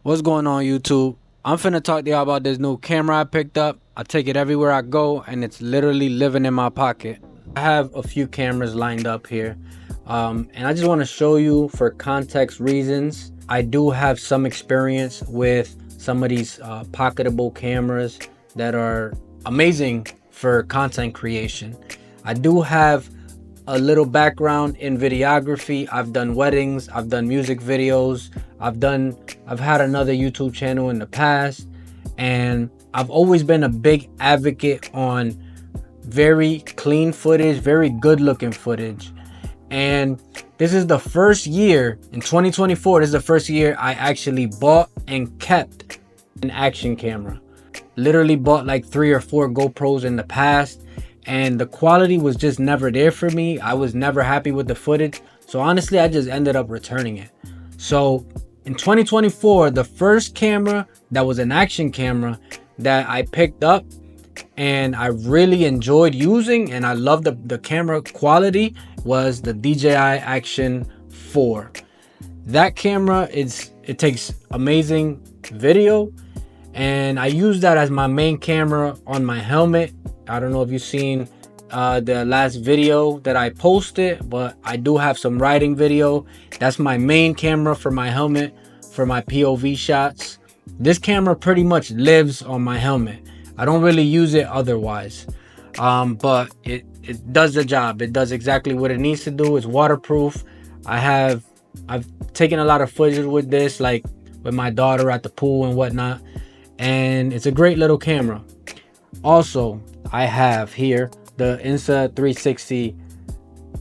What's going on, YouTube? I'm finna talk to y'all about this new camera I picked up. I take it everywhere I go and it's literally living in my pocket. I have a few cameras lined up here, and I just want to show you for context reasons. I do have some experience with some of these pocketable cameras that are amazing for content creation. I do have a little background in videography. I've done weddings, I've done music videos, I've had another YouTube channel in the past, and I've always been a big advocate on very clean footage, very good looking footage. And this is the first year in 2024, this is the first year I actually bought and kept an action camera. Literally bought like 3 or 4 GoPros in the past, and the quality was just never there for me. I was never happy with the footage, so honestly I just ended up returning it. So in 2024, the first camera that was an action camera that I picked up and I really enjoyed using and I loved the camera quality was the DJI Action 4. That camera, it takes amazing video, and I use that as my main camera on my helmet. I don't know if you've seen the last video that I posted, but I do have some riding video. That's my main camera for my helmet, for my POV shots. This camera pretty much lives on my helmet. I don't really use it otherwise, but it does the job. It does exactly what it needs to do. It's waterproof. I've taken a lot of footage with this, like with my daughter at the pool and whatnot, and it's a great little camera. Also, I have here the INSTA360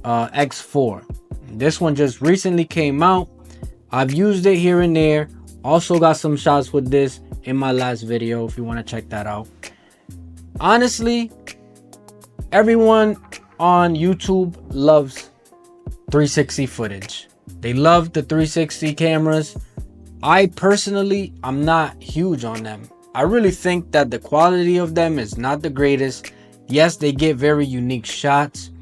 X4. This one just recently came out. I've used it here and there. Also got some shots with this in my last video if you want to check that out. Honestly, everyone on YouTube loves 360 footage. They love the 360 cameras. I personally, I'm not huge on them. I really think that the quality of them is not the greatest. Yes, they get very unique shots.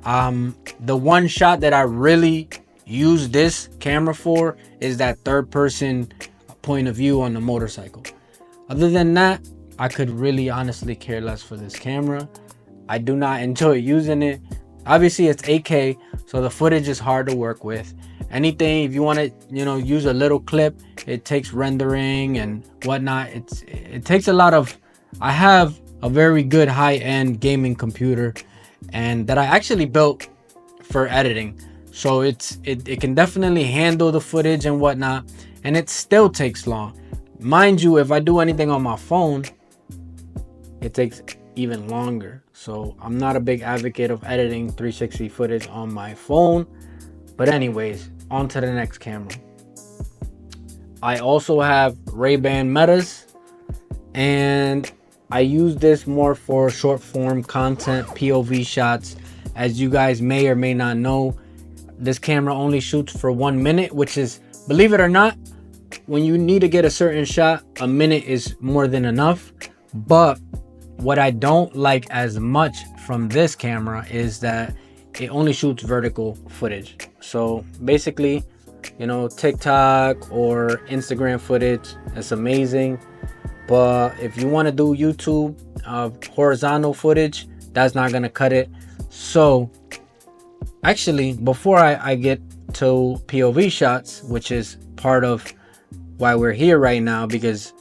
The one shot that I really use this camera for is that third person point of view on the motorcycle. Other than that, I could really honestly care less for this camera. I do not enjoy using it. Obviously it's 8K, so the footage is hard to work with. Anything, if you want to, use a little clip, it takes rendering and whatnot. It takes a lot of. I have a very good high-end gaming computer, and that I actually built for editing, so it can definitely handle the footage and whatnot, and it still takes long. Mind you, if I do anything on my phone, it takes even longer. So I'm not a big advocate of editing 360 footage on my phone. But anyways, on to the next camera. I also have Ray-Ban Metas, and I use this more for short form content, POV shots. As you guys may or may not know, this camera only shoots for 1 minute, which is, believe it or not, when you need to get a certain shot, a minute is more than enough. But what I don't like as much from this camera is that it only shoots vertical footage. So basically, TikTok or Instagram footage, that's amazing. But if you want to do YouTube horizontal footage, that's not going to cut it. So actually, before I get to POV shots, which is part of why we're here right now, because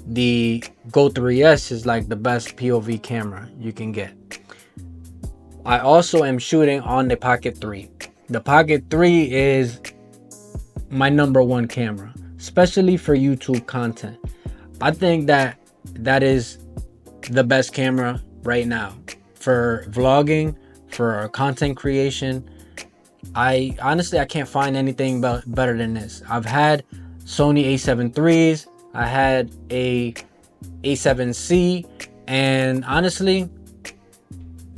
the Go 3S is like the best POV camera you can get. I also am shooting on the Pocket 3. The Pocket 3 is my #1 camera, especially for YouTube content. I think that is the best camera right now for vlogging, for content creation. I can't find anything better than this. I've had Sony A7 IIIs, I had a A7C, and honestly,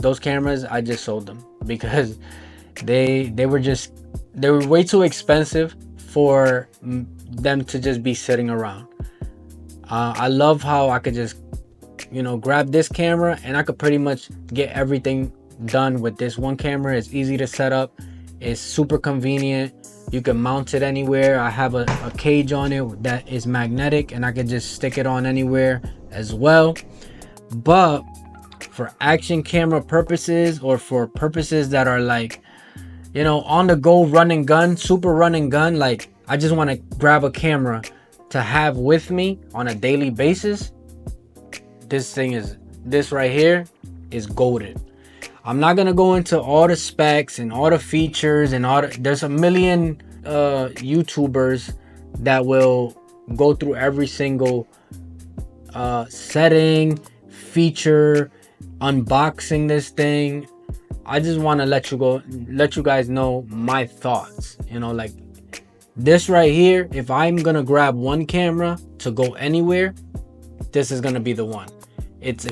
those cameras, I just sold them because they were way too expensive for them to just be sitting around. I love how I could just grab this camera and I could pretty much get everything done with this one camera. It's easy to set up, it's super convenient. You can mount it anywhere. I have a cage on it that is magnetic, and I can just stick it on anywhere as well. But for action camera purposes, or for purposes that are like, you know, on the go run and gun, super run and gun, like I just want to grab a camera to have with me on a daily basis, this right here is golden. I'm not gonna go into all the specs and all the features and there's a million YouTubers that will go through every single setting, feature, unboxing this thing. I just want to let you guys know my thoughts. You know, like this right here, if I'm gonna grab one camera to go anywhere, this is gonna be the one. It's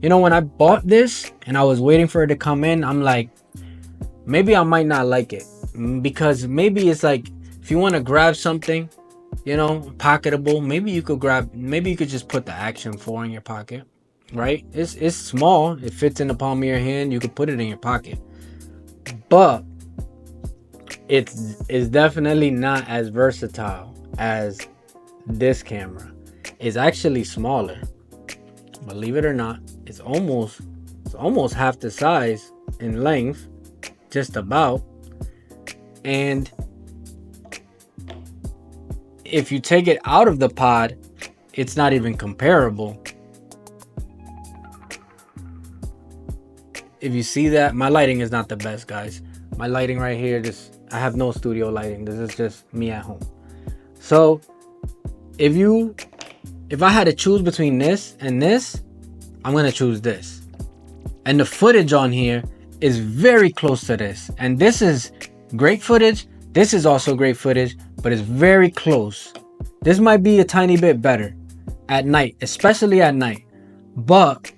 you know, when I bought this and I was waiting for it to come in, I'm like, maybe I might not like it, because maybe it's like, if you want to grab something, you know, pocketable, maybe you could just put the Action 4 in your pocket, right? It's small, it fits in the palm of your hand, you could put it in your pocket. But it's definitely not as versatile as this camera. It's actually smaller, believe it or not. It's almost half the size in length, just about. And if you take it out of the pod, it's not even comparable. If you see that, my lighting is not the best, guys. My lighting right here, I have no studio lighting. This is just me at home. So if I had to choose between this and this, I'm gonna choose this. And the footage on here is very close to this. And this is great footage. This is also great footage, but it's very close. This might be a tiny bit better at night, especially at night. But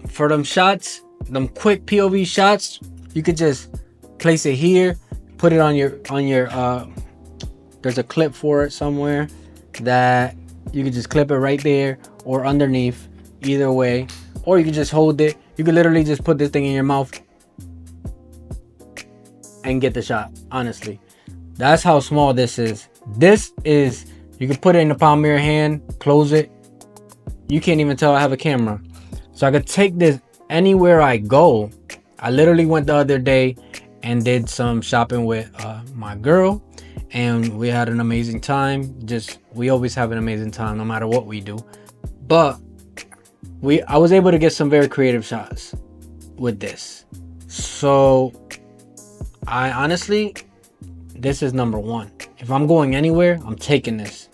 for them shots, them quick POV shots, you could just place it here, put it on your there's a clip for it somewhere that you could just clip it right there or underneath, either way. Or you can just hold it. You could literally just put this thing in your mouth and get the shot. Honestly, that's how small this is. You can put it in the palm of your hand, close it. You can't even tell I have a camera. So I could take this anywhere I go. I literally went the other day and did some shopping with my girl, and we had an amazing time. We always have an amazing time no matter what we do. But I was able to get some very creative shots with this. So I honestly, this is number one. If I'm going anywhere, I'm taking this.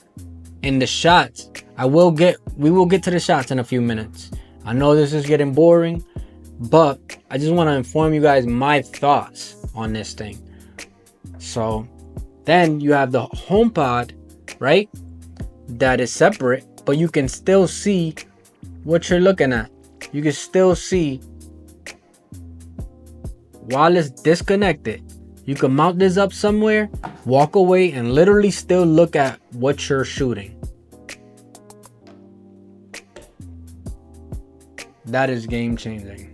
In the shots, we will get to the shots in a few minutes. I know this is getting boring, but I just want to inform you guys my thoughts on this thing. So then you have the HomePod, right? That is separate, but you can still see what you're looking at. You can still see while it's disconnected. You can mount this up somewhere, walk away, and literally still look at what you're shooting. That is game changing.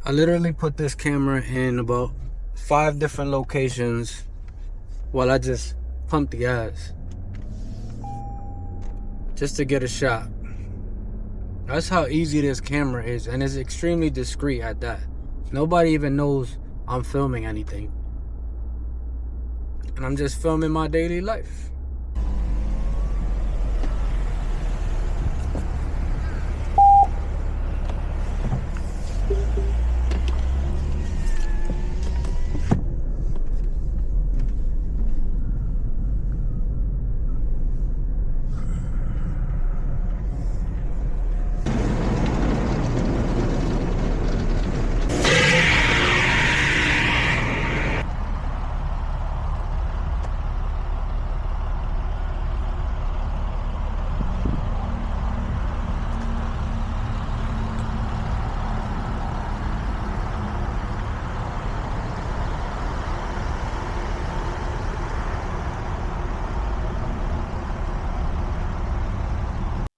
I literally put this camera in about 5 different locations while I just pump the gas just to get a shot. That's how easy this camera is, and it's extremely discreet at that. Nobody even knows I'm filming anything, and I'm just filming my daily life.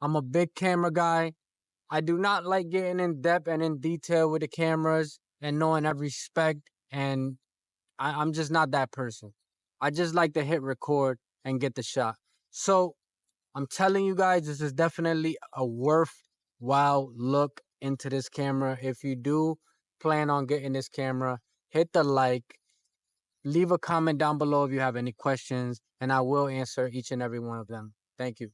I'm a big camera guy. I do not like getting in depth and in detail with the cameras and knowing every spec, and I'm just not that person. I just like to hit record and get the shot. So I'm telling you guys, this is definitely a worthwhile look into this camera. If you do plan on getting this camera, hit the like, leave a comment down below if you have any questions, and I will answer each and every one of them. Thank you.